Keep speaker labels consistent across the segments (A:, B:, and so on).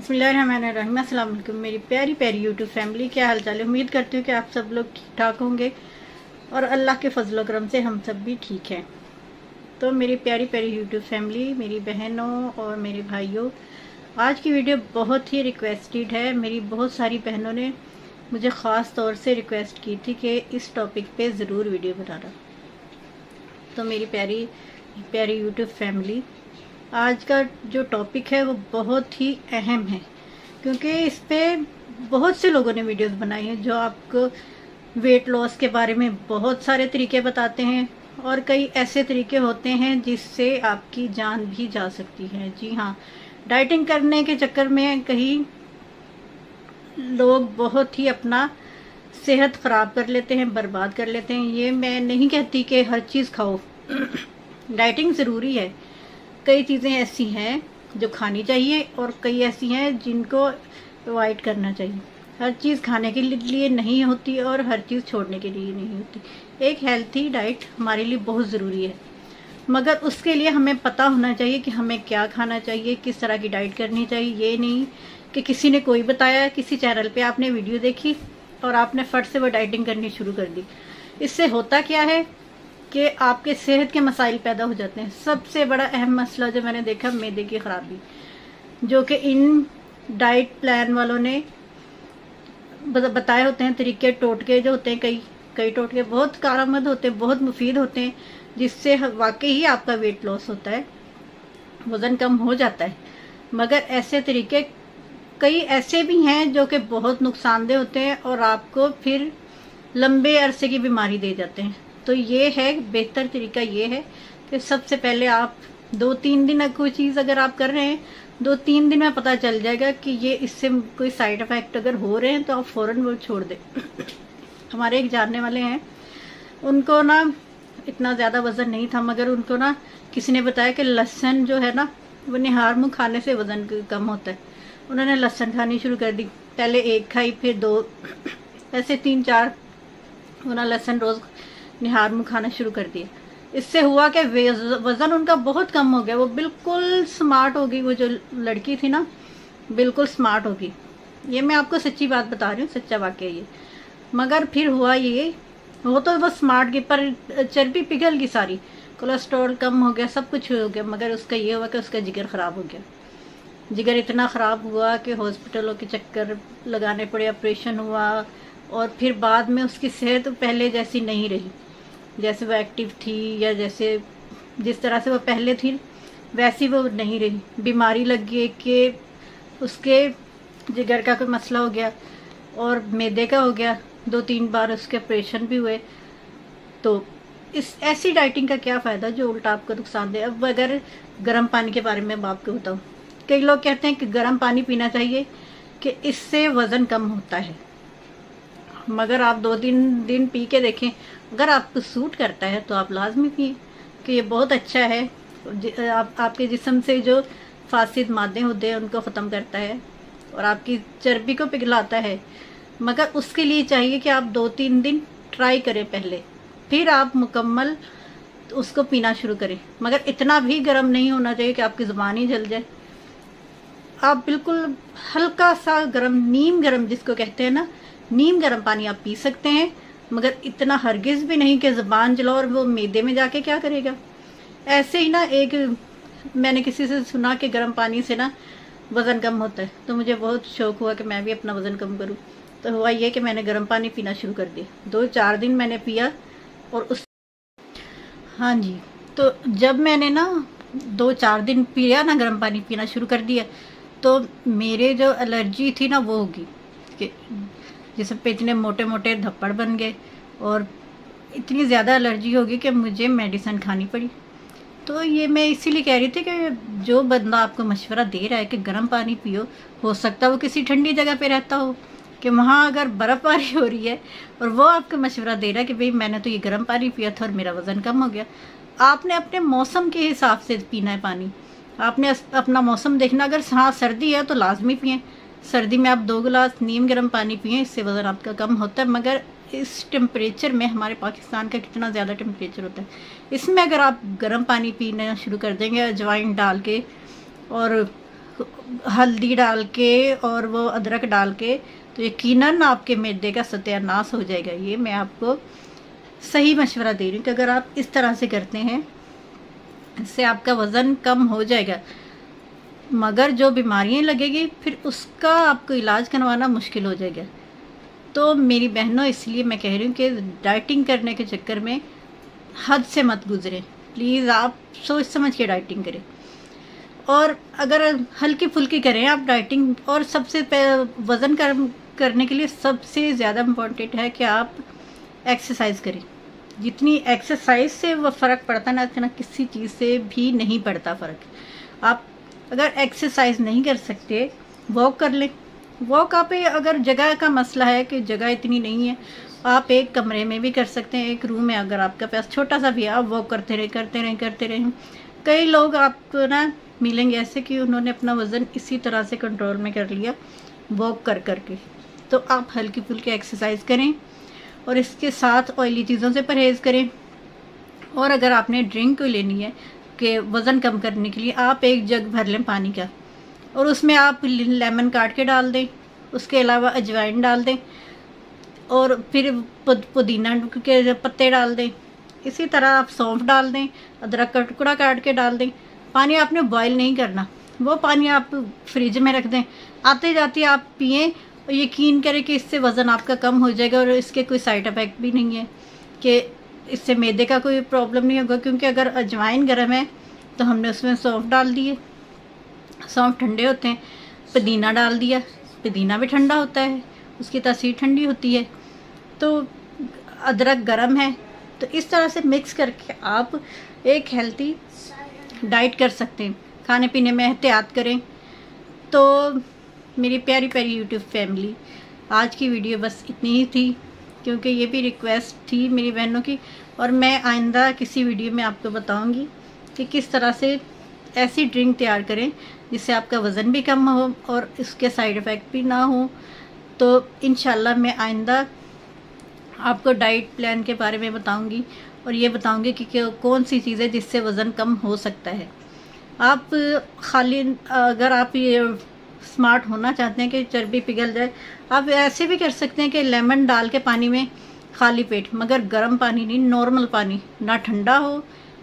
A: बिस्मिल्लाहिर्रहमानिर्रहीम। अस्सलाम वालेकुम मेरी प्यारी प्यारी यूट्यूब फैमिली, क्या हाल चाल है। उम्मीद करती हूँ कि आप सब लोग ठीक ठाक होंगे और अल्लाह के फजल करम से हम सब भी ठीक हैं। तो मेरी प्यारी प्यारी यूट्यूब फैमिली, मेरी बहनों और मेरे भाइयों, आज की वीडियो बहुत ही रिक्वेस्टेड है। मेरी बहुत सारी बहनों ने मुझे ख़ास तौर से रिक्वेस्ट की थी कि इस टॉपिक पे ज़रूर वीडियो बनाना। तो मेरी प्यारी प्यारी यूट्यूब फैमिली, आज का जो टॉपिक है वो बहुत ही अहम है, क्योंकि इस पे बहुत से लोगों ने वीडियोस बनाई हैं जो आपको वेट लॉस के बारे में बहुत सारे तरीके बताते हैं, और कई ऐसे तरीके होते हैं जिससे आपकी जान भी जा सकती है। जी हाँ, डाइटिंग करने के चक्कर में कहीं लोग बहुत ही अपना सेहत ख़राब कर लेते हैं, बर्बाद कर लेते हैं। ये मैं नहीं कहती कि हर चीज़ खाओ डाइटिंग ज़रूरी है। कई चीज़ें ऐसी हैं जो खानी चाहिए और कई ऐसी हैं जिनको अवॉइड करना चाहिए। हर चीज़ खाने के लिए नहीं होती और हर चीज़ छोड़ने के लिए नहीं होती। एक हेल्थी डाइट हमारे लिए बहुत ज़रूरी है, मगर उसके लिए हमें पता होना चाहिए कि हमें क्या खाना चाहिए, किस तरह की डाइट करनी चाहिए। ये नहीं कि किसी ने कोई बताया, किसी चैनल पे आपने वीडियो देखी और आपने फट से वो डाइटिंग करनी शुरू कर दी। इससे होता क्या है कि आपके सेहत के मसाइल पैदा हो जाते हैं। सबसे बड़ा अहम मसला जो मैंने देखा, मैदे की खराबी, जो कि इन डाइट प्लान वालों ने बताए होते हैं तरीके, टोटके जो होते हैं, कई टोटके बहुत कारआमद होते हैं, बहुत मुफीद होते हैं, जिससे वाकई ही आपका वेट लॉस होता है, वज़न कम हो जाता है। मगर ऐसे तरीके कई ऐसे भी हैं जो कि बहुत नुकसानदेह होते हैं और आपको फिर लंबे अरसे की बीमारी दे जाते हैं। तो ये है, बेहतर तरीका ये है कि सबसे पहले आप 2-3 दिन कोई चीज़ अगर आप कर रहे हैं, 2-3 दिन में पता चल जाएगा कि ये इससे कोई साइड इफ़ेक्ट अगर हो रहे हैं तो आप फ़ौरन वो छोड़ दें। हमारे एक जानने वाले हैं, उनको ना इतना ज़्यादा वज़न नहीं था, मगर उनको ना किसी ने बताया कि लहसुन जो है ना, वो निहार मुँह खाने से वज़न कम होता है। उन्होंने लहसुन खानी शुरू कर दी। पहले 1 खाई, फिर 2, ऐसे 3-4 उन्होंने लहसुन रोज़ निहार मुँह खाना शुरू कर दिया। इससे हुआ कि वज़न उनका बहुत कम हो गया। वो बिल्कुल स्मार्ट हो गई। वो जो लड़की थी ना, बिल्कुल स्मार्ट हो गई। ये मैं आपको सच्ची बात बता रही हूँ, सच्चा वाक़या ये। मगर फिर हुआ ये, वो तो वो स्मार्ट गई पर चर्बी पिघल गई सारी, कोलेस्ट्रॉल कम हो गया, सब कुछ हो गया। मगर उसका ये हुआ कि उसका जिगर ख़राब हो गया। जिगर इतना ख़राब हुआ कि हॉस्पिटलों के चक्कर लगाने पड़े, ऑपरेशन हुआ, और फिर बाद में उसकी सेहत पहले जैसी नहीं रही। जैसे वो एक्टिव थी या जैसे जिस तरह से वो पहले थी वैसी वो नहीं रही। बीमारी लग गई कि उसके जिगर का कोई मसला हो गया और मैदे का हो गया। 2-3 बार उसके ऑपरेशन भी हुए। तो इस ऐसी डाइटिंग का क्या फ़ायदा जो उल्टा आपको नुकसान दे। अब अगर गर्म पानी के बारे में मैं आपको बताऊँ, कई लोग कहते हैं कि गर्म पानी पीना चाहिए कि इससे वज़न कम होता है, मगर आप 2-3 दिन पी के देखें, अगर आपको सूट करता है तो आप लाजमी पिए, कि ये बहुत अच्छा है। आपके जिस्म से जो फासिद मादे होते हैं उनको ख़त्म करता है और आपकी चर्बी को पिघलाता है। मगर उसके लिए चाहिए कि आप 2-3 दिन ट्राई करें पहले, फिर आप मुकम्मल उसको पीना शुरू करें। मगर इतना भी गर्म नहीं होना चाहिए कि आपकी ज़ुबान ही जल जाए। आप बिल्कुल हल्का सा गर्म, नीम गर्म जिसको कहते हैं ना, नीम गर्म पानी आप पी सकते हैं, मगर इतना हरगिज़ भी नहीं कि ज़ुबान जलाओ और वो मैदे में जाके क्या करेगा। ऐसे ही ना, एक मैंने किसी से सुना कि गर्म पानी से ना वज़न कम होता है, तो मुझे बहुत शौक़ हुआ कि मैं भी अपना वज़न कम करूं। तो हुआ ये कि मैंने गर्म पानी पीना शुरू कर दिया। 2-4 दिन मैंने पिया और उस हाँ जी, तो जब मैंने ना 2-4 दिन पिया ना, गर्म पानी पीना शुरू कर दिया, तो मेरे जो एलर्जी थी ना वो होगी कि जिसम पे इतने मोटे मोटे धब्बड़ बन गए और इतनी ज़्यादा एलर्जी होगी कि मुझे मेडिसिन खानी पड़ी। तो ये मैं इसीलिए कह रही थी कि जो बंदा आपको मशवरा दे रहा है कि गर्म पानी पियो, हो सकता है वो किसी ठंडी जगह पे रहता हो, कि वहाँ अगर बर्फ़बारी हो रही है और वो आपको मशवरा दे रहा है कि भाई मैंने तो ये गर्म पानी पिया था और मेरा वज़न कम हो गया। आपने अपने मौसम के हिसाब से पीना है पानी। आपने अपना मौसम देखना। अगर हाँ सर्दी है तो लाजमी पिएँ, सर्दी में आप 2 गिलास नीम गर्म पानी पिएँ, इससे वज़न आपका कम होता है। मगर इस टेम्परेचर में, हमारे पाकिस्तान का कितना ज़्यादा टेम्परेचर होता है, इसमें अगर आप गर्म पानी पीना शुरू कर देंगे अजवाइन डाल के और हल्दी डाल के और वो अदरक डाल के, तो यकीनन आपके मैदे का सत्यानाश हो जाएगा। ये मैं आपको सही मशवरा दे रही हूँ कि अगर आप इस तरह से करते हैं, इससे आपका वज़न कम हो जाएगा। मगर जो बीमारियाँ लगेगी फिर उसका आपको इलाज करवाना मुश्किल हो जाएगा। तो मेरी बहनों, इसलिए मैं कह रही हूँ कि डाइटिंग करने के चक्कर में हद से मत गुजरें। प्लीज़ आप सोच समझ के डाइटिंग करें, और अगर हल्की फुल्की करें आप डाइटिंग। और सबसे वज़न करने के लिए सबसे ज़्यादा इम्पोर्टेंट है कि आप एक्सरसाइज करें। जितनी एक्सरसाइज से वो फ़र्क पड़ता ना, इतना किसी चीज़ से भी नहीं पड़ता फ़र्क। आप अगर एक्सरसाइज नहीं कर सकते, वॉक कर लें। वॉक आप अगर जगह का मसला है कि जगह इतनी नहीं है, आप एक कमरे में भी कर सकते हैं, एक रूम में अगर आपका पास छोटा सा भी है, आप वॉक करते रहें। कई लोग आपको ना मिलेंगे ऐसे कि उन्होंने अपना वज़न इसी तरह से कंट्रोल में कर लिया वॉक कर के। तो आप हल्की फुल्की एक्सरसाइज करें और इसके साथ ऑयली चीज़ों से परहेज़ करें। और अगर आपने ड्रिंक लेनी है कि वज़न कम करने के लिए, आप एक जग भर लें पानी का और उसमें आप लेमन काट के डाल दें, उसके अलावा अजवाइन डाल दें और फिर पुदीना के पत्ते डाल दें। इसी तरह आप सौंफ डाल दें, अदरक का टुकड़ा काट के डाल दें। पानी आपने बॉयल नहीं करना, वो पानी आप फ्रिज में रख दें, आते जाते आप पिएं और यकीन करें कि इससे वज़न आपका कम हो जाएगा। और इसके कोई साइड इफ़ेक्ट भी नहीं है कि इससे मैदे का कोई प्रॉब्लम नहीं होगा, क्योंकि अगर अजवाइन गर्म है तो हमने उसमें सौंफ डाल दिए, सौंफ ठंडे होते हैं। पुदीना डाल दिया, पुदीना भी ठंडा होता है, उसकी तासीर ठंडी होती है। तो अदरक गर्म है, तो इस तरह से मिक्स करके आप एक हेल्थी डाइट कर सकते हैं। खाने पीने में एहतियात करें। तो मेरी प्यारी प्यारी यूट्यूब फैमिली, आज की वीडियो बस इतनी ही थी, क्योंकि ये भी रिक्वेस्ट थी मेरी बहनों की। और मैं आइंदा किसी वीडियो में आपको बताऊंगी कि किस तरह से ऐसी ड्रिंक तैयार करें जिससे आपका वज़न भी कम हो और इसके साइड इफ़ेक्ट भी ना हो। तो इंशाल्लाह मैं आइंदा आपको डाइट प्लान के बारे में बताऊंगी और ये बताऊंगी कि कौन सी चीज़ें जिससे वज़न कम हो सकता है। आप खाली अगर आप ये स्मार्ट होना चाहते हैं कि चर्बी पिघल जाए, आप ऐसे भी कर सकते हैं कि लेमन डाल के पानी में खाली पेट, मगर गर्म पानी नहीं, नॉर्मल पानी, ना ठंडा हो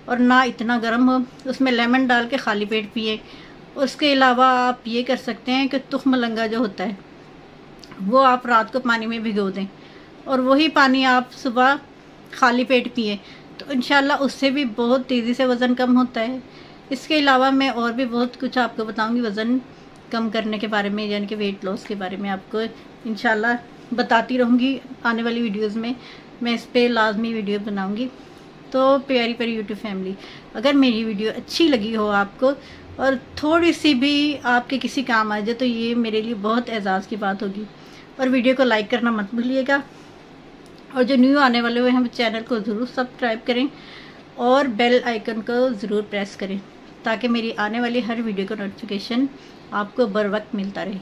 A: और ना इतना गर्म हो, उसमें लेमन डाल के खाली पेट पिए। उसके अलावा आप ये कर सकते हैं कि तुख मलंगा जो होता है वो आप रात को पानी में भिगो दें और वही पानी आप सुबह खाली पेट पिए, तो इंशाल्लाह उससे भी बहुत तेज़ी से वज़न कम होता है। इसके अलावा मैं और भी बहुत कुछ आपको बताऊंगी वज़न कम करने के बारे में, यानी कि वेट लॉस के बारे में आपको इंशाल्लाह बताती रहूँगी। आने वाली वीडियोस में मैं इस पर लाजमी वीडियो बनाऊँगी। तो प्यारी प्यारी यूट्यूब फैमिली, अगर मेरी वीडियो अच्छी लगी हो आपको और थोड़ी सी भी आपके किसी काम आ जाए, तो ये मेरे लिए बहुत एजाज़ की बात होगी। और वीडियो को लाइक करना मत भूलिएगा, और जो न्यू आने वाले हुए हैं चैनल को ज़रूर सब्सक्राइब करें और बेल आइकन को ज़रूर प्रेस करें, ताकि मेरी आने वाली हर वीडियो का नोटिफिकेशन आपको बर वक्त मिलता रहे।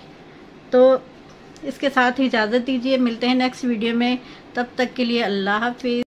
A: तो इसके साथ ही इजाज़त दीजिए, मिलते हैं नेक्स्ट वीडियो में। तब तक के लिए अल्लाह हाफिज़।